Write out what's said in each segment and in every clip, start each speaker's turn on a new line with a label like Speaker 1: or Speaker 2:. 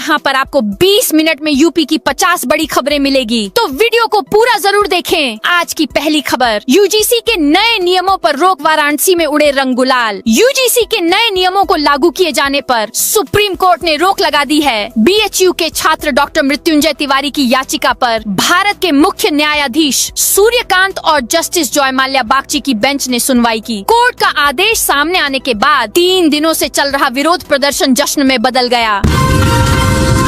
Speaker 1: जहां पर आपको 20 मिनट में यूपी की 50 बड़ी खबरें मिलेगी। तो वीडियो को पूरा जरूर देखें। आज की पहली खबर, यूजीसी के नए नियमों पर रोक, वाराणसी में उड़े रंग गुलाल। यूजीसी के नए नियमों को लागू किए जाने पर सुप्रीम कोर्ट ने रोक लगा दी है। बीएचयू के छात्र डॉक्टर मृत्युंजय तिवारी की याचिका पर भारत के मुख्य न्यायाधीश सूर्यकांत और जस्टिस जयमाल्या बागची की बेंच ने सुनवाई की। कोर्ट का आदेश सामने आने के बाद 3 दिनों से चल रहा विरोध प्रदर्शन जश्न में बदल गया।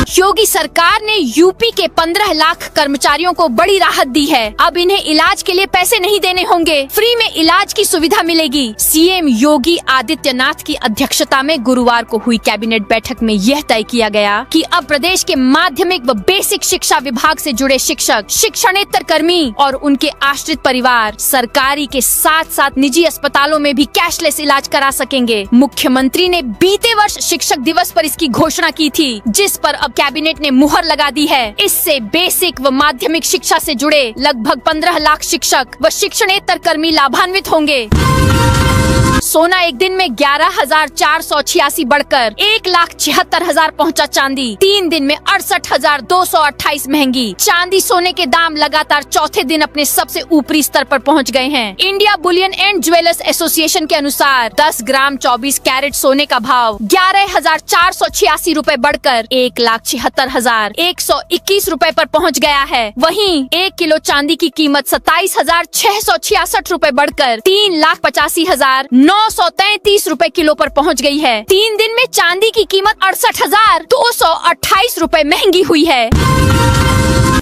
Speaker 1: योगी सरकार ने यूपी के 15 लाख कर्मचारियों को बड़ी राहत दी है। अब इन्हें इलाज के लिए पैसे नहीं देने होंगे, फ्री में इलाज की सुविधा मिलेगी। सीएम योगी आदित्यनाथ की अध्यक्षता में गुरुवार को हुई कैबिनेट बैठक में यह तय किया गया कि अब प्रदेश के माध्यमिक व बेसिक शिक्षा विभाग से जुड़े शिक्षक, शिक्षणेतर कर्मी और उनके आश्रित परिवार सरकारी के साथ साथ निजी अस्पतालों में भी कैशलेस इलाज करा सकेंगे। मुख्यमंत्री ने बीते वर्ष शिक्षक दिवस पर इसकी घोषणा की थी, जिस पर अब कैबिनेट ने मुहर लगा दी है। इससे बेसिक व माध्यमिक शिक्षा से जुड़े लगभग 15 लाख शिक्षक व शिक्षणेतर कर्मी लाभान्वित होंगे। सोना एक दिन में 11,486 बढ़कर 1,76,000 पहुंचा। चांदी 3 दिन में 68,228 महंगी। चांदी सोने के दाम लगातार चौथे दिन अपने सबसे ऊपरी स्तर पर पहुंच गए हैं। India Boolean and jewellers association के अनुसार 10 ग्राम 24 कैरेट सोने का भाव 11,486 रूपए बढ़कर 1,76,121 रूपए पर पहुंच गया है। वहीं 1 किलो चांदी की कीमत 27,666 रूपए बढ़कर 3,85,933 रूपए किलो पर पहुंच गई है। 3 दिन में चांदी की कीमत 68,228 रूपए महंगी हुई है।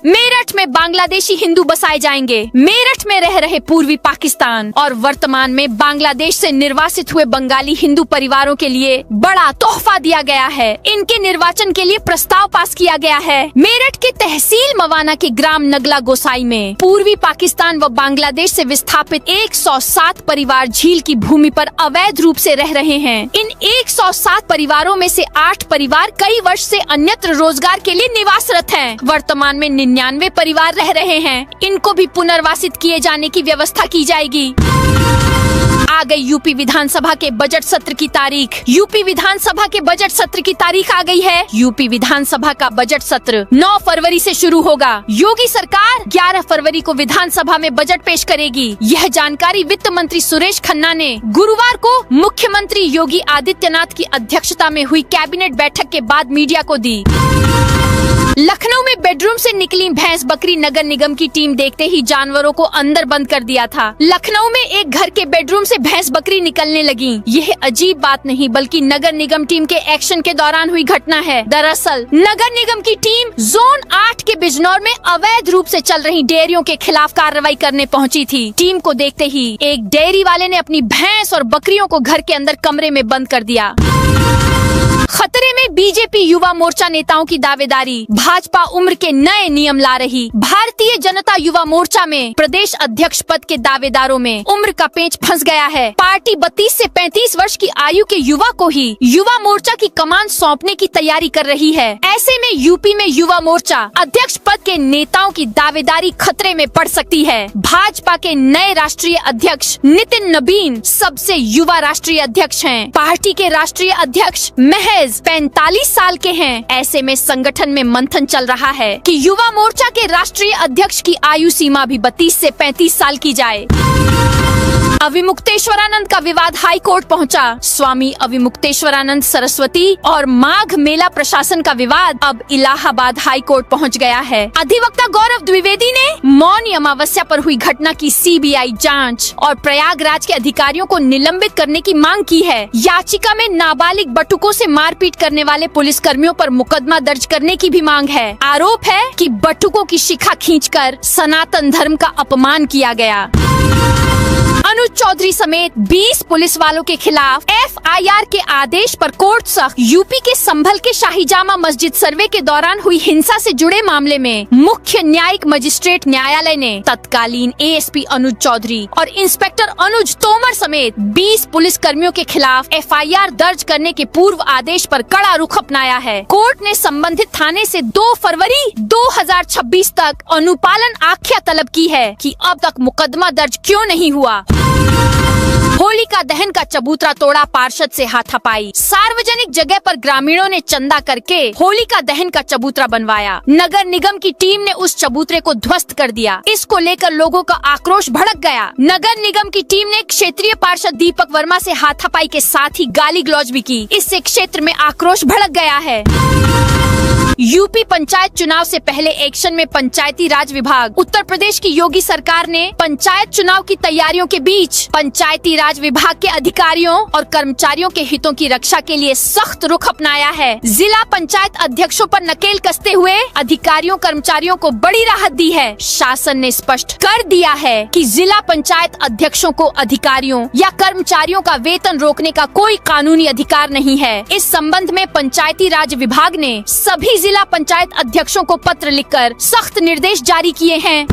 Speaker 1: मेरठ में बांग्लादेशी हिंदू बसाए जाएंगे। मेरठ में रह रहे पूर्वी पाकिस्तान और वर्तमान में बांग्लादेश से निर्वासित हुए बंगाली हिंदू परिवारों के लिए बड़ा तोहफा दिया गया है। इनके निर्वाचन के लिए प्रस्ताव पास किया गया है। मेरठ के तहसील मवाना के ग्राम नगला गोसाई में पूर्वी पाकिस्तान व बांग्लादेश से विस्थापित 107 परिवार झील की भूमि पर अवैध रूप से रह रहे हैं। इन 107 परिवारों में से 8 परिवार कई वर्ष से अन्यत्र रोजगार के लिए निवासरत हैं। वर्तमान में 99 परिवार रह रहे हैं। इनको भी पुनर्वासित किए जाने की व्यवस्था की जाएगी। आ गई यूपी विधानसभा के बजट सत्र की तारीख। यूपी विधानसभा के बजट सत्र की तारीख आ गई है। यूपी विधानसभा का बजट सत्र 9 फरवरी से शुरू होगा। योगी सरकार 11 फरवरी को विधानसभा में बजट पेश करेगी। यह जानकारी वित्त मंत्री सुरेश खन्ना ने गुरुवार को मुख्यमंत्री योगी आदित्यनाथ की अध्यक्षता में हुई कैबिनेट बैठक के बाद मीडिया को दी। लखनऊ में बेडरूम से निकली भैंस बकरी, नगर निगम की टीम देखते ही जानवरों को अंदर बंद कर दिया था। लखनऊ में एक घर के बेडरूम से भैंस बकरी निकलने लगी। यह अजीब बात नहीं बल्कि नगर निगम टीम के एक्शन के दौरान हुई घटना है। दरअसल नगर निगम की टीम जोन 8 के बिजनौर में अवैध रूप से चल रही डेयरियों के खिलाफ कार्रवाई करने पहुंची थी। टीम को देखते ही एक डेयरी वाले ने अपनी भैंस और बकरियों को घर के अंदर कमरे में बंद कर दिया। खतरे में बीजेपी युवा मोर्चा नेताओं की दावेदारी। भाजपा उम्र के नए नियम ला रही। भारतीय जनता युवा मोर्चा में प्रदेश अध्यक्ष पद के दावेदारों में उम्र का पेंच फंस गया है। पार्टी 32 से 35 वर्ष की आयु के युवा को ही युवा मोर्चा की कमान सौंपने की तैयारी कर रही है। ऐसे में यूपी में युवा मोर्चा अध्यक्ष पद के नेताओं की दावेदारी खतरे में पड़ सकती है। भाजपा के नए राष्ट्रीय अध्यक्ष नितिन नबीन सबसे युवा राष्ट्रीय अध्यक्ष हैं। पार्टी के राष्ट्रीय अध्यक्ष महज 45 साल के हैं। ऐसे में संगठन में मंथन चल रहा है कि युवा मोर्चा के राष्ट्रीय अध्यक्ष की आयु सीमा भी 32 से 35 साल की जाए। अविमुक्तेश्वरानंद का विवाद हाई कोर्ट पहुंचा। स्वामी अविमुक्तेश्वरानंद सरस्वती और माघ मेला प्रशासन का विवाद अब इलाहाबाद हाई कोर्ट पहुंच गया है। अधिवक्ता गौरव द्विवेदी ने मौनी अमावस्या पर हुई घटना की सीबीआई जांच और प्रयागराज के अधिकारियों को निलंबित करने की मांग की है। याचिका में नाबालिग बटुकों से मारपीट करने वाले पुलिस कर्मियों पर मुकदमा दर्ज करने की भी मांग है। आरोप है कि बटुकों की शिखा खींचकर सनातन धर्म का अपमान किया गया। अनुज चौधरी समेत 20 पुलिस वालों के खिलाफ एफआईआर के आदेश पर कोर्ट सख्त। यूपी के संभल के शाहीजामा मस्जिद सर्वे के दौरान हुई हिंसा से जुड़े मामले में मुख्य न्यायिक मजिस्ट्रेट न्यायालय ने तत्कालीन एएसपी अनुज चौधरी और इंस्पेक्टर अनुज तोमर समेत 20 पुलिस कर्मियों के खिलाफ एफआईआर दर्ज करने के पूर्व आदेश पर कड़ा रुख अपनाया है। कोर्ट ने संबंधित थाने से 2 फरवरी 2026 तक अनुपालन आख्या तलब की है कि अब तक मुकदमा दर्ज क्यों नहीं हुआ। होलिका दहन का चबूतरा तोड़ा, पार्षद से हाथापाई। सार्वजनिक जगह पर ग्रामीणों ने चंदा करके होलिका दहन का चबूतरा बनवाया। नगर निगम की टीम ने उस चबूतरे को ध्वस्त कर दिया। इसको लेकर लोगों का आक्रोश भड़क गया। नगर निगम की टीम ने क्षेत्रीय पार्षद दीपक वर्मा से हाथापाई के साथ ही गाली गलौज भी की। इससे क्षेत्र में आक्रोश भड़क गया है। यूपी पंचायत चुनाव से पहले एक्शन में पंचायती राज विभाग। उत्तर प्रदेश की योगी सरकार ने पंचायत चुनाव की तैयारियों के बीच पंचायती राज विभाग के अधिकारियों और कर्मचारियों के हितों की रक्षा के लिए सख्त रुख अपनाया है। जिला पंचायत अध्यक्षों पर नकेल कसते हुए अधिकारियों कर्मचारियों को बड़ी राहत दी है। शासन ने स्पष्ट कर दिया है कि जिला पंचायत अध्यक्षों को अधिकारियों या कर्मचारियों का वेतन रोकने का कोई कानूनी अधिकार नहीं है। इस संबंध में पंचायती राज विभाग ने सभी जिला पंचायत अध्यक्षों को पत्र लिखकर सख्त निर्देश जारी किए हैं।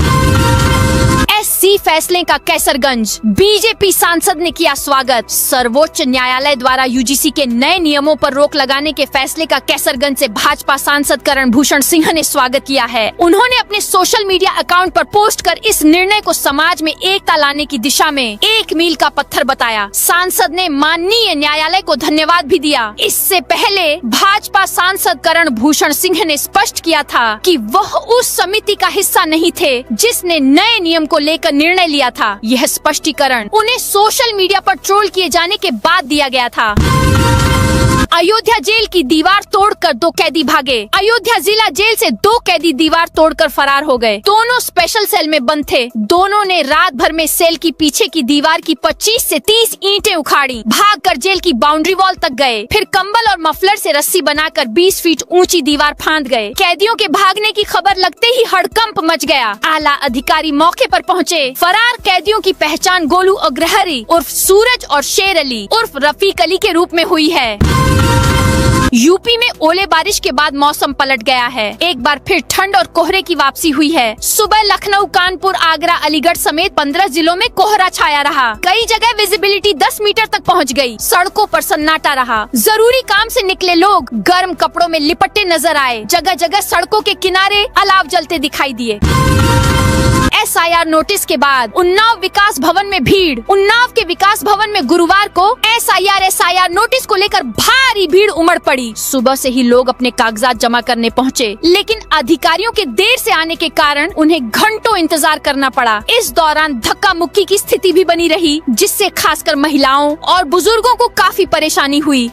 Speaker 1: एससी फैसले का कैसरगंज। बीजेपी सांसद ने किया स्वागत। सर्वोच्च न्यायालय द्वारा यूजीसी के नए नियमों पर रोक लगाने के फैसले का कैसरगंज से भाजपा सांसद करण भूषण सिंह ने स्वागत किया है। उन्होंने अपने सोशल मीडिया अकाउंट पर पोस्ट कर इस निर्णय को समाज में एकता लाने की दिशा में एक मील का पत्थर बताया। सांसद ने माननीय न्यायालय को धन्यवाद भी दिया। इससे पहले भाजपा सांसद करण भूषण सिंह ने स्पष्ट किया था कि वह उस समिति का हिस्सा नहीं थे जिसने नए नियम को लेकर निर्णय लिया था। यह स्पष्टीकरण उन्हें सोशल मीडिया पर ट्रोल किए जाने के बाद दिया गया था। अयोध्या जेल की दीवार तोड़कर 2 कैदी भागे। अयोध्या जिला जेल से 2 कैदी दीवार तोड़कर फरार हो गए। दोनों स्पेशल सेल में बंद थे। दोनों ने रात भर में सेल की पीछे की दीवार की 25 से 30 ईंटें उखाड़ी। भागकर जेल की बाउंड्री वॉल तक गए। फिर कंबल और मफलर से रस्सी बनाकर 20 फीट ऊंची दीवार फांद गए। कैदियों के भागने की खबर लगते ही हड़कंप मच गया। आला अधिकारी मौके पर पहुंचे। फरार कैदियों की पहचान गोलू अग्रहरी उर्फ सूरज और शेर अली उर्फ रफीक अली के रूप में हुई है। यूपी में ओले बारिश के बाद मौसम पलट गया है। एक बार फिर ठंड और कोहरे की वापसी हुई है। सुबह लखनऊ, कानपुर, आगरा, अलीगढ़ समेत 15 जिलों में कोहरा छाया रहा। कई जगह विजिबिलिटी 10 मीटर तक पहुंच गई। सड़कों पर सन्नाटा रहा। जरूरी काम से निकले लोग गर्म कपड़ों में लिपटे नजर आए। जगह जगह सड़कों के किनारे अलाव जलते दिखाई दिए। SIR नोटिस के बाद उन्नाव विकास भवन में भीड़। उन्नाव के विकास भवन में गुरुवार को SIR नोटिस को लेकर भारी भीड़ उमड़ पड़ी। सुबह से ही लोग अपने कागजात जमा करने पहुंचे, लेकिन अधिकारियों के देर से आने के कारण उन्हें घंटों इंतजार करना पड़ा। इस दौरान धक्का मुक्की की स्थिति भी बनी रही, जिससे खासकर महिलाओं और बुजुर्गों को काफी परेशानी हुई।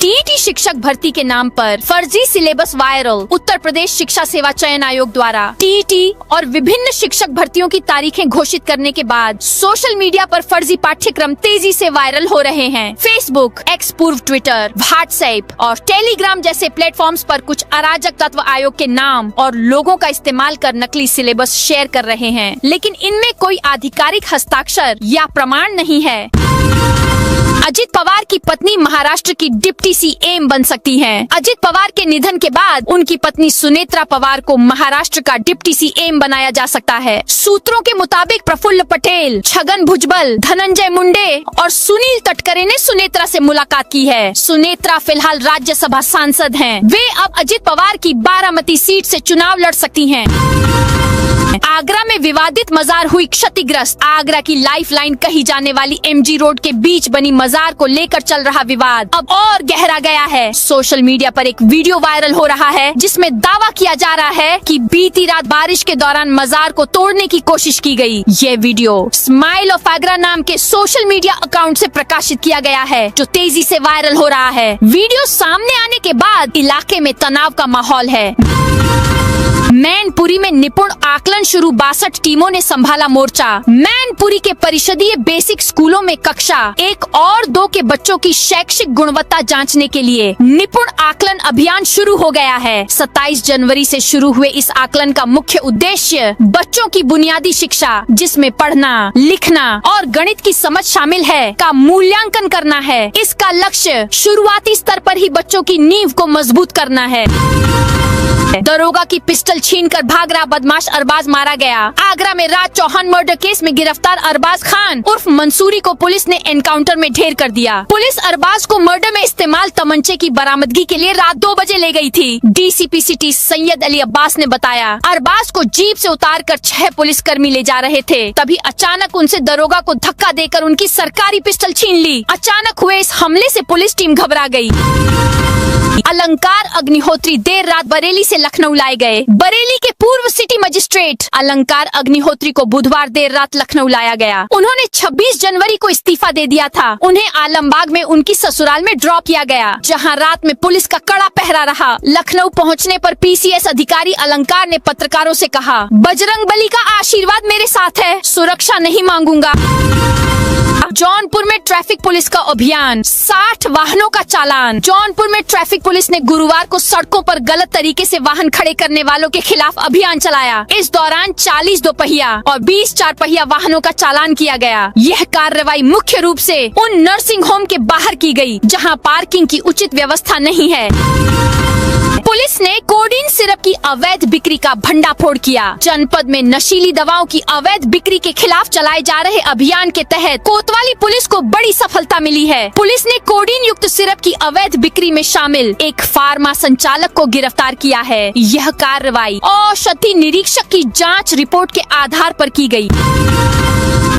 Speaker 1: टीईटी शिक्षक भर्ती के नाम पर फर्जी सिलेबस वायरल। उत्तर प्रदेश शिक्षा सेवा चयन आयोग द्वारा टीईटी और विभिन्न शिक्षक भर्तियों की तारीखें घोषित करने के बाद सोशल मीडिया पर फर्जी पाठ्यक्रम तेजी से वायरल हो रहे हैं। फेसबुक, एक्स पूर्व ट्विटर, व्हाट्सएप और टेलीग्राम जैसे प्लेटफॉर्म्स पर कुछ अराजक तत्व आयोग के नाम और लोगों का इस्तेमाल कर नकली सिलेबस शेयर कर रहे हैं, लेकिन इनमें कोई आधिकारिक हस्ताक्षर या प्रमाण नहीं है। अजित पवार की पत्नी महाराष्ट्र की डिप्टी सीएम बन सकती हैं। अजित पवार के निधन के बाद उनकी पत्नी सुनेत्रा पवार को महाराष्ट्र का डिप्टी सीएम बनाया जा सकता है। सूत्रों के मुताबिक प्रफुल्ल पटेल, छगन भुजबल, धनंजय मुंडे और सुनील तटकरे ने सुनेत्रा से मुलाकात की है। सुनेत्रा फिलहाल राज्यसभा सांसद हैं। वे अब अजित पवार की बारामती सीट से चुनाव लड़ सकती हैं। आगरा में विवादित मजार हुई क्षतिग्रस्त। आगरा की लाइफलाइन कही जाने वाली MG रोड के बीच बनी मजार को लेकर चल रहा विवाद अब और गहरा गया है। सोशल मीडिया पर एक वीडियो वायरल हो रहा है, जिसमें दावा किया जा रहा है कि बीती रात बारिश के दौरान मजार को तोड़ने की कोशिश की गई। ये वीडियो स्माइल ऑफ आगरा नाम के सोशल मीडिया अकाउंट से प्रकाशित किया गया है, जो तेजी से वायरल हो रहा है। वीडियो सामने आने के बाद इलाके में तनाव का माहौल है। मैनपुरी में निपुण आकलन शुरू, 62 टीमों ने संभाला मोर्चा। मैनपुरी के परिषदीय बेसिक स्कूलों में कक्षा 1 और 2 के बच्चों की शैक्षिक गुणवत्ता जांचने के लिए निपुण आकलन अभियान शुरू हो गया है। 27 जनवरी से शुरू हुए इस आकलन का मुख्य उद्देश्य बच्चों की बुनियादी शिक्षा, जिसमें पढ़ना, लिखना और गणित की समझ शामिल है, का मूल्यांकन करना है। इसका लक्ष्य शुरुआती स्तर पर ही बच्चों की नींव को मजबूत करना है। दरोगा की पिस्टल छीनकर भाग रहा बदमाश अरबाज मारा गया। आगरा में राज चौहान मर्डर केस में गिरफ्तार अरबाज खान उर्फ मंसूरी को पुलिस ने एनकाउंटर में ढेर कर दिया। पुलिस अरबाज को मर्डर में इस्तेमाल तमंचे की बरामदगी के लिए रात 2 बजे ले गई थी। डीसीपी सिटी सैयद अली अब्बास ने बताया, अरबाज को जीप से उतारकर 6 पुलिसकर्मी ले जा रहे थे, तभी अचानक उनसे दरोगा को धक्का देकर उनकी सरकारी पिस्टल छीन ली। अचानक हुए इस हमले से पुलिस टीम घबरा गई। अलंकार अग्निहोत्री देर रात बरेली से लखनऊ लाए गए। बरेली के पूर्व सिटी मजिस्ट्रेट अलंकार अग्निहोत्री को बुधवार देर रात लखनऊ लाया गया। उन्होंने 26 जनवरी को इस्तीफा दे दिया था। उन्हें आलमबाग में उनकी ससुराल में ड्रॉप किया गया, जहां रात में पुलिस का कड़ा पहरा रहा। लखनऊ पहुंचने पर पीसीएस अधिकारी अलंकार ने पत्रकारों से कहा, बजरंगबली का आशीर्वाद मेरे साथ है, सुरक्षा नहीं मांगूंगा। जौनपुर में ट्रैफिक पुलिस का अभियान, 60 वाहनों का चालान। जौनपुर में ट्रैफिक पुलिस ने गुरुवार को सड़कों पर गलत तरीके से वाहन खड़े करने वालों के खिलाफ अभियान चलाया। इस दौरान 40 दोपहिया और 20 4 पहिया वाहनों का चालान किया गया। यह कार्रवाई मुख्य रूप से उन नर्सिंग होम के बाहर की गई, जहां पार्किंग की उचित व्यवस्था नहीं है। पुलिस ने कोडीन सिरप की अवैध बिक्री का भंडाफोड़ किया। जनपद में नशीली दवाओं की अवैध बिक्री के खिलाफ चलाए जा रहे अभियान के तहत कोतवाली पुलिस को बड़ी सफलता मिली है। पुलिस ने कोडीन युक्त सिरप की अवैध बिक्री में शामिल एक फार्मा संचालक को गिरफ्तार किया है। यह कार्रवाई औषधि निरीक्षक की जांच रिपोर्ट के आधार पर की गई।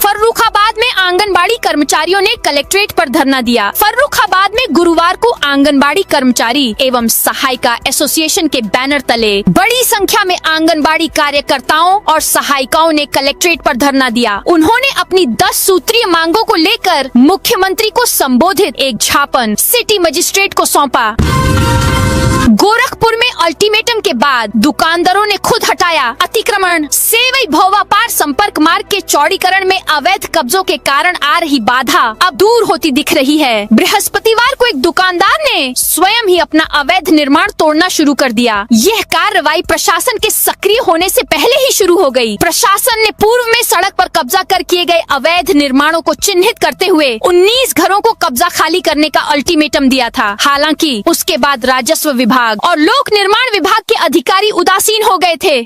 Speaker 1: फर्रुखाबाद में आंगनबाड़ी कर्मचारियों ने कलेक्ट्रेट पर धरना दिया। फर्रुखाबाद में गुरुवार को आंगनबाड़ी कर्मचारी एवं सहायिका एसोसिएशन के बैनर तले बड़ी संख्या में आंगनबाड़ी कार्यकर्ताओं और सहायिकाओं ने कलेक्ट्रेट पर धरना दिया। उन्होंने अपनी 10 सूत्रीय मांगों को लेकर मुख्यमंत्री को संबोधित एक ज्ञापन सिटी मजिस्ट्रेट को सौंपा। गोरखपुर में अल्टीमेटम के बाद दुकानदारों ने खुद हटाया अतिक्रमण। सेवई भोवा पार संपर्क मार्ग के चौड़ीकरण में अवैध कब्जों के कारण आ रही बाधा अब दूर होती दिख रही है। बृहस्पतिवार को एक दुकानदार ने स्वयं ही अपना अवैध निर्माण तोड़ना शुरू कर दिया। यह कार्रवाई प्रशासन के सक्रिय होने से पहले ही शुरू हो गई। प्रशासन ने पूर्व में सड़क पर कब्जा कर किए गए अवैध निर्माणों को चिन्हित करते हुए 19 घरों को कब्जा खाली करने का अल्टीमेटम दिया था। हालांकि उसके बाद राजस्व विभाग और लोक निर्माण विभाग के अधिकारी उदासीन हो गए थे।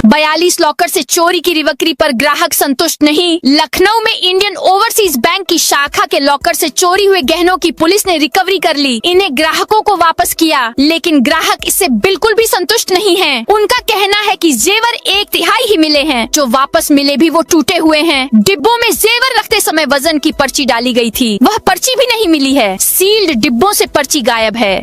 Speaker 1: 42 लॉकर से चोरी की रिकवरी पर ग्राहक संतुष्ट नहीं। लखनऊ में इंडियन ओवरसीज बैंक की शाखा के लॉकर से चोरी हुए गहनों की पुलिस ने रिकवरी कर ली। इन्हें ग्राहकों को वापस किया, लेकिन ग्राहक इससे बिल्कुल भी संतुष्ट नहीं हैं। उनका कहना है कि जेवर 1/3 ही मिले हैं, जो वापस मिले भी वो टूटे हुए हैं। डिब्बों में जेवर रखते समय वजन की पर्ची डाली गई थी, वह पर्ची भी नहीं मिली है। सील्ड डिब्बों से पर्ची गायब है।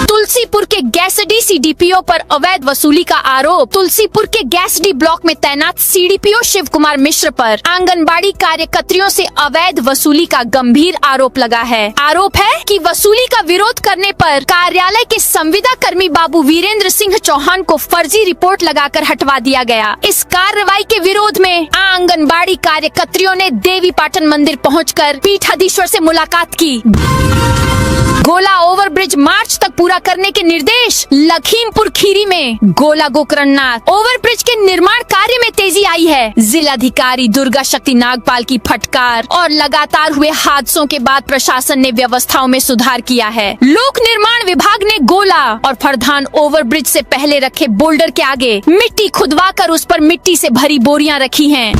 Speaker 1: तुलसीपुर के गैसडी सीडीपीओ पर अवैध वसूली का आरोप। तुलसीपुर के गैसडी ब्लॉक में तैनात सीडीपीओ शिव कुमार मिश्र पर आंगनबाड़ी कार्यकर्तियों से अवैध वसूली का गंभीर आरोप लगा है। आरोप है कि वसूली का विरोध करने पर कार्यालय के संविदा कर्मी बाबू वीरेंद्र सिंह चौहान को फर्जी रिपोर्ट लगाकर हटवा दिया गया। इस कार्रवाई के विरोध में आंगनबाड़ी कार्यकर्तियों ने देवी पाटन मंदिर पहुंचकर पीठाधीश्वर से मुलाकात की। गोला ओवरब्रिज मार्च तक पूरा करने के निर्देश। लखीमपुर खीरी में गोला गोकरणनाथ ओवरब्रिज के निर्माण कार्य में तेजी आई है। जिलाधिकारी दुर्गा शक्ति नागपाल की फटकार और लगातार हुए हादसों के बाद प्रशासन ने व्यवस्थाओं में सुधार किया है। लोक निर्माण विभाग ने गोला और फरधान ओवरब्रिज से पहले रखे बोल्डर के आगे मिट्टी खुदवाकर उस पर मिट्टी से भरी बोरियां रखी हैं।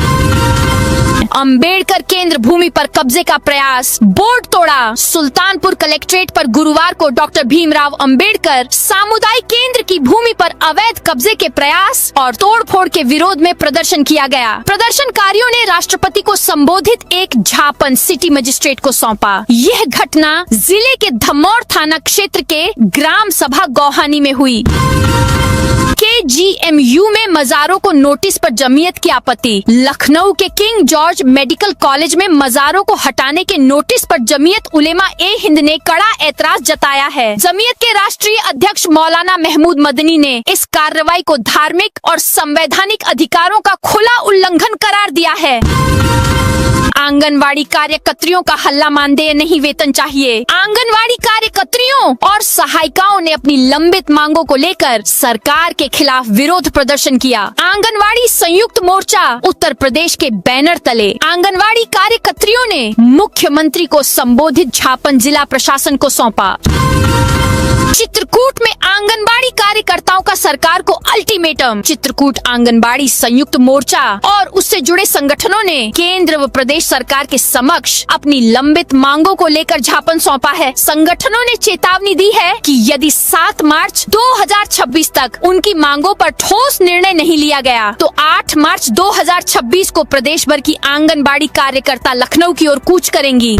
Speaker 1: अंबेडकर केंद्र भूमि पर कब्जे का प्रयास, बोर्ड तोड़ा। सुल्तानपुर कलेक्ट्रेट पर गुरुवार को डॉक्टर भीमराव अंबेडकर सामुदायिक केंद्र की भूमि पर अवैध कब्जे के प्रयास और तोड़फोड़ के विरोध में प्रदर्शन किया गया। प्रदर्शनकारियों ने राष्ट्रपति को संबोधित एक ज्ञापन सिटी मजिस्ट्रेट को सौंपा। यह घटना जिले के धमौर थाना क्षेत्र के ग्राम सभा गौहानी में हुई। KGMU में मजारों को नोटिस पर जमीयत की आपत्ति। लखनऊ के किंग जॉर्ज मेडिकल कॉलेज में मजारों को हटाने के नोटिस पर जमीयत उलेमा ए हिंद ने कड़ा एतराज जताया है। जमीयत के राष्ट्रीय अध्यक्ष मौलाना महमूद मदनी ने इस कार्रवाई को धार्मिक और संवैधानिक अधिकारों का खुला उल्लंघन करार दिया है। आंगनवाड़ी कार्यकर्तियों का हल्ला मानदेय नहीं वेतन चाहिए। आंगनवाड़ी कार्यकर्तियों और सहायिकाओं ने अपनी लंबित मांगों को लेकर सरकार के खिलाफ विरोध प्रदर्शन किया। आंगनवाड़ी संयुक्त मोर्चा उत्तर प्रदेश के बैनर तले आंगनवाड़ी कार्यकर्तियों ने मुख्यमंत्री को संबोधित ज्ञापन जिला प्रशासन को सौंपा। चित्रकूट में आंगन सरकार को अल्टीमेटम। चित्रकूट आंगनबाड़ी संयुक्त मोर्चा और उससे जुड़े संगठनों ने केंद्र व प्रदेश सरकार के समक्ष अपनी लंबित मांगों को लेकर ज्ञापन सौंपा है। संगठनों ने चेतावनी दी है कि यदि 7 मार्च 2026 तक उनकी मांगों पर ठोस निर्णय नहीं लिया गया तो 8 मार्च 2026 को प्रदेश भर की आंगनबाड़ी कार्यकर्ता लखनऊ की ओर कूच करेंगी।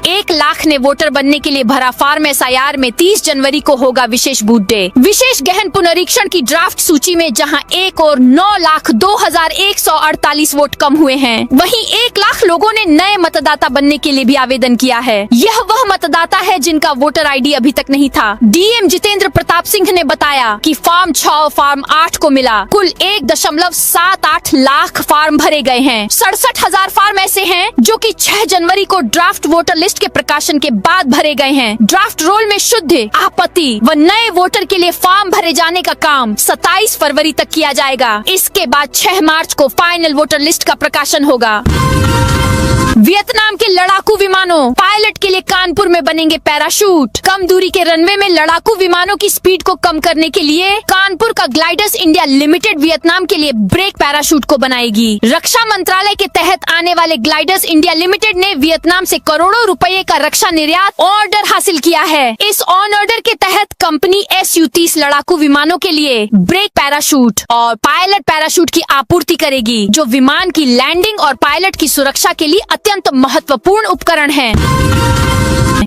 Speaker 1: 1 लाख ने वोटर बनने के लिए भरा फॉर्म SIR में 30 जनवरी को होगा विशेष बूथ डे। विशेष गहन पुनरीक्षण की ड्राफ्ट सूची में जहां एक और 9,02,148 वोट कम हुए हैं, वहीं 1 लाख लोगों ने नए मतदाता बनने के लिए भी आवेदन किया है। यह वह मतदाता है जिनका वोटर ID अभी तक नहीं था। DM जितेंद्र प्रताप सिंह ने बताया कि फॉर्म 6 और फॉर्म 8 को मिला कुल 1.78 लाख फॉर्म भरे गए हैं। 67,000 फॉर्म ऐसे हैं जो कि 6 जनवरी को ड्राफ्ट वोटर लिस्ट के प्रकाशन के बाद भरे गए हैं। ड्राफ्ट रोल में शुद्ध, आपत्ति व नए वोटर के लिए फॉर्म भरे जाने का काम 27 फरवरी तक किया जाएगा। इसके बाद 6 मार्च को फाइनल वोटर लिस्ट का प्रकाशन होगा। वियतनाम के लड़ाकू विमानों पायलट के लिए कानपुर में बनेंगे पैराशूट। कम दूरी के रनवे में लड़ाकू विमानों की स्पीड को कम करने के लिए कानपुर का ग्लाइडर्स इंडिया लिमिटेड वियतनाम के लिए ब्रेक पैराशूट को बनाएगी। रक्षा मंत्रालय के तहत आने वाले ग्लाइडर्स इंडिया लिमिटेड ने वियतनाम से करोड़ों रुपए का रक्षा निर्यात ऑर्डर हासिल किया है। इस ऑन ऑर्डर के तहत कंपनी Su-30 लड़ाकू विमानों के लिए ब्रेक पैराशूट और पायलट पैराशूट की आपूर्ति करेगी, जो विमान की लैंडिंग और पायलट की सुरक्षा के लिए अत्यंत महत्वपूर्ण उपकरण है।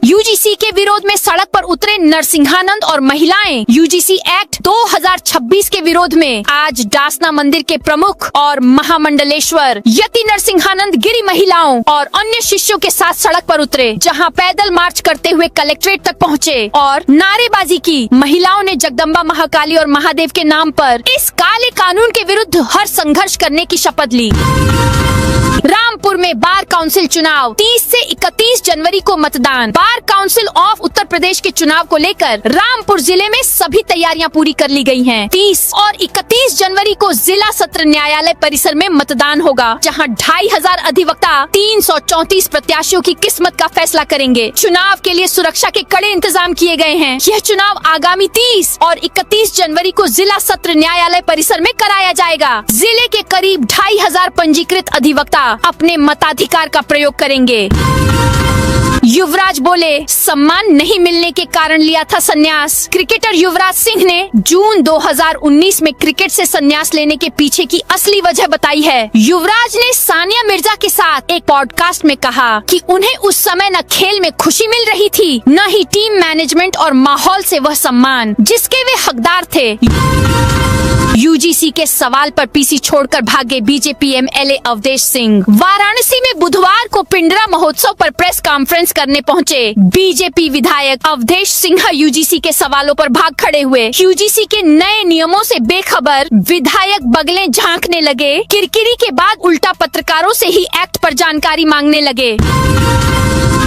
Speaker 1: UGC के विरोध में सड़क पर उतरे नरसिंहानंद और महिलाएं। UGC एक्ट 2026 के विरोध में आज डासना मंदिर के प्रमुख और महामंडलेश्वर यति नरसिंहानंद गिरी महिलाओं और अन्य शिष्यों के साथ सड़क पर उतरे, जहां पैदल मार्च करते हुए कलेक्ट्रेट तक पहुंचे और नारेबाजी की। महिलाओं ने जगदम्बा, महाकाली और महादेव के नाम पर इस काले कानून के विरुद्ध हर संघर्ष करने की शपथ ली। रामपुर में बार काउंसिल चुनाव 30 से 31 जनवरी को मतदान। Bar council of Uttar Pradesh के चुनाव को लेकर रामपुर जिले में सभी तैयारियां पूरी कर ली गई हैं। 30 और 31 जनवरी को जिला सत्र न्यायालय परिसर में मतदान होगा, जहां 2,500 अधिवक्ता 334 प्रत्याशियों की किस्मत का फैसला करेंगे। चुनाव के लिए सुरक्षा के कड़े इंतजाम किए गए हैं। यह चुनाव आगामी 30 और 31 जनवरी को जिला सत्र न्यायालय परिसर में कराया जाएगा। जिले के करीब 2,500 पंजीकृत अधिवक्ता अपने मताधिकार का प्रयोग करेंगे। युवराज बोले, सम्मान नहीं मिलने के कारण लिया था संन्यास। क्रिकेटर युवराज सिंह ने जून 2019 में क्रिकेट से संन्यास लेने के पीछे की असली वजह बताई है। युवराज ने सानिया मिर्जा के साथ एक पॉडकास्ट में कहा कि उन्हें उस समय न खेल में खुशी मिल रही थी, न ही टीम मैनेजमेंट और माहौल से वह सम्मान जिसके वे हकदार थे। UGC के सवाल पर PC छोड़कर भागे BJP MLA अवधेश सिंह। वाराणसी में बुधवार को पिंडरा महोत्सव पर प्रेस कॉन्फ्रेंस करने पहुंचे BJP विधायक अवधेश सिंह UGC के सवालों पर भाग खड़े हुए। UGC के नए नियमों से बेखबर विधायक बगलें झांकने लगे। किरकिरी के बाद उल्टा पत्रकारों से ही एक्ट पर जानकारी मांगने लगे।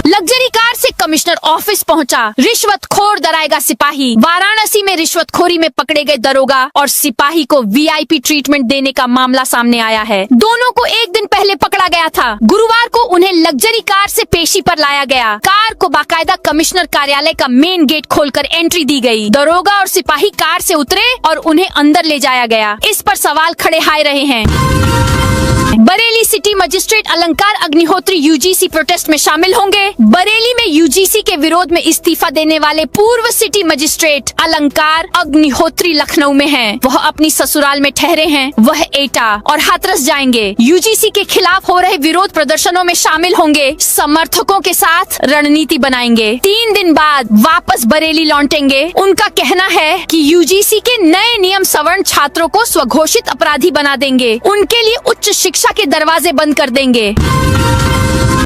Speaker 1: लग्जरी कार से कमिश्नर ऑफिस पहुंचा, रिश्वतखोर डराएगा सिपाही। वाराणसी में रिश्वतखोरी में पकड़े गए दरोगा और सिपाही को VIP ट्रीटमेंट देने का मामला सामने आया है। दोनों को एक दिन पहले पकड़ा गया था। गुरुवार को उन्हें लग्जरी कार से पेशी पर लाया गया। कार को बाकायदा कमिश्नर कार्यालय का मेन गेट खोलकर एंट्री दी गई। दरोगा और सिपाही कार से उतरे और उन्हें अंदर ले जाया गया। इस पर सवाल खड़े हाय रहे हैं। बरेली सिटी मजिस्ट्रेट अलंकार अग्निहोत्री UGC प्रोटेस्ट में शामिल होंगे। बरेली में UGC के विरोध में इस्तीफा देने वाले पूर्व सिटी मजिस्ट्रेट अलंकार अग्निहोत्री लखनऊ में हैं। वह अपनी ससुराल में ठहरे हैं। वह एटा और हाथरस जाएंगे। UGC के खिलाफ हो रहे विरोध प्रदर्शनों में शामिल होंगे। समर्थकों के साथ रणनीति बनाएंगे। 3 दिन बाद वापस बरेली लौटेंगे। उनका कहना है कि UGC के नए नियम सवर्ण छात्रों को स्वघोषित अपराधी बना देंगे। उनके लिए उच्च शिक्षा के दरवाजे बंद कर देंगे।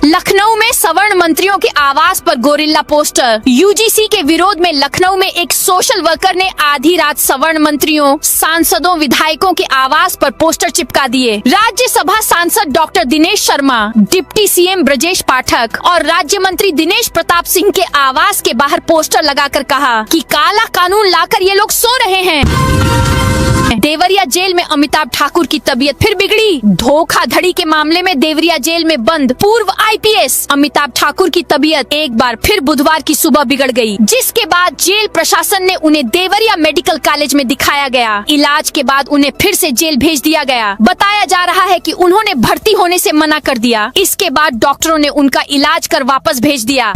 Speaker 1: लखनऊ में सवर्ण मंत्रियों के आवास पर गोरिल्ला पोस्टर। UGC के विरोध में लखनऊ में एक सोशल वर्कर ने आधी रात सवर्ण मंत्रियों, सांसदों, विधायकों के आवास पर पोस्टर चिपका दिए। राज्यसभा सांसद doctor Dinesh Sharma, deputy CM Brajesh Pathak और राज्य मंत्री दिनेश प्रताप सिंह के आवास के बाहर पोस्टर लगाकर कहा कि काला कानून लाकर ये लोग सो रहे हैं। देवरिया जेल में अमिताभ ठाकुर की तबीयत फिर बिगड़ी। धोखाधड़ी के मामले में देवरिया जेल में बंद पूर्व आईपीएस अमिताभ ठाकुर की तबीयत एक बार फिर बुधवार की सुबह बिगड़ गई, जिसके बाद जेल प्रशासन ने उन्हें देवरिया मेडिकल कॉलेज में दिखाया गया। इलाज के बाद उन्हें फिर से जेल भेज दिया गया। बताया जा रहा है कि उन्होंने भर्ती होने से मना कर दिया। इसके बाद डॉक्टरों ने उनका इलाज कर वापस भेज दिया।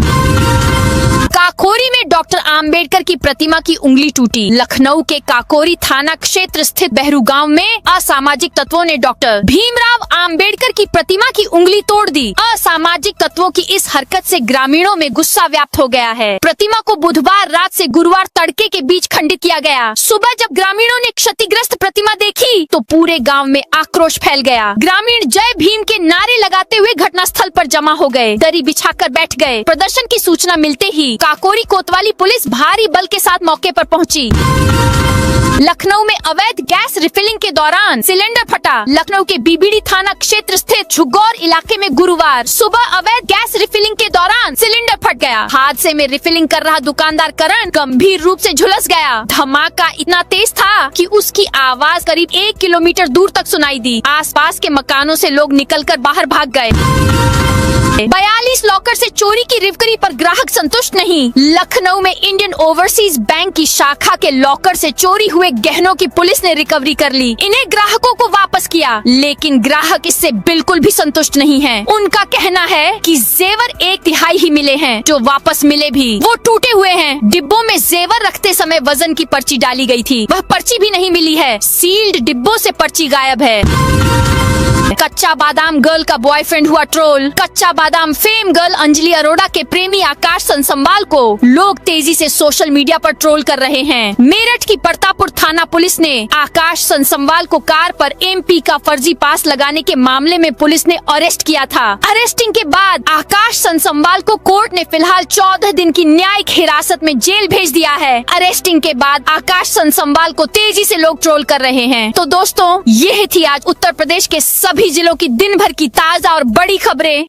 Speaker 1: काकोरी में डॉक्टर आम्बेडकर की प्रतिमा की उंगली टूटी। लखनऊ के काकोरी थाना क्षेत्र स्थित बहरू गांव में असामाजिक तत्वों ने डॉक्टर भीमराव आम्बेडकर की प्रतिमा की उंगली तोड़ दी। असामाजिक तत्वों की इस हरकत से ग्रामीणों में गुस्सा व्याप्त हो गया है। प्रतिमा को बुधवार रात से गुरुवार तड़के के बीच खंडित किया गया। सुबह जब ग्रामीणों ने क्षतिग्रस्त प्रतिमा देखी तो पूरे गाँव में आक्रोश फैल गया। ग्रामीण जय भीम के नारे लगाते हुए घटनास्थल पर जमा हो गए, दरी बिछाकर बैठ गए। प्रदर्शन की सूचना मिलते ही काकोरी कोतवाली पुलिस भारी बल के साथ मौके पर पहुंची। लखनऊ में अवैध गैस रिफिलिंग के दौरान सिलेंडर फटा। लखनऊ के बीबीडी थाना क्षेत्र स्थित झुग्गौर इलाके में गुरुवार सुबह अवैध गैस रिफिलिंग के दौरान सिलेंडर फट गया। हादसे में रिफिलिंग कर रहा दुकानदार करण गंभीर रूप से झुलस गया। धमाका इतना तेज था कि उसकी आवाज करीब 1 किलोमीटर दूर तक सुनाई दी। आसपास के मकानों से लोग निकलकर बाहर भाग गए। 42 लॉकर से चोरी की रिकवरी पर ग्राहक संतुष्ट नहीं। लखनऊ में इंडियन ओवरसीज बैंक की शाखा के लॉकर से चोरी हुए गहनों की पुलिस ने रिकवरी कर ली। इन्हें ग्राहकों को वापस किया, लेकिन ग्राहक इससे बिल्कुल भी संतुष्ट नहीं हैं। उनका कहना है कि जेवर 1/3 ही मिले हैं, जो वापस मिले भी वो टूटे हुए हैं। डिब्बों में जेवर रखते समय वजन की पर्ची डाली गई थी, वह पर्ची भी नहीं मिली है। सील्ड डिब्बों से पर्ची गायब है। कच्चा बादाम गर्ल का बॉयफ्रेंड हुआ ट्रोल। कच्चा बादाम फेम गर्ल अंजलि अरोड़ा के प्रेमी आकाश संसंवाल को लोग तेजी से सोशल मीडिया पर ट्रोल कर रहे हैं। मेरठ की परतापुर थाना पुलिस ने आकाश संसंवाल को कार पर एमपी का फर्जी पास लगाने के मामले में पुलिस ने अरेस्ट किया था। अरेस्टिंग के बाद आकाश संसंवाल को कोर्ट ने फिलहाल 14 दिन की न्यायिक हिरासत में जेल भेज दिया है। अरेस्टिंग के बाद आकाश संसंवाल को तेजी से लोग ट्रोल कर रहे हैं। तो दोस्तों, ये थी आज उत्तर प्रदेश के सभी जिलों की दिन भर की ताजा और बड़ी खबरें।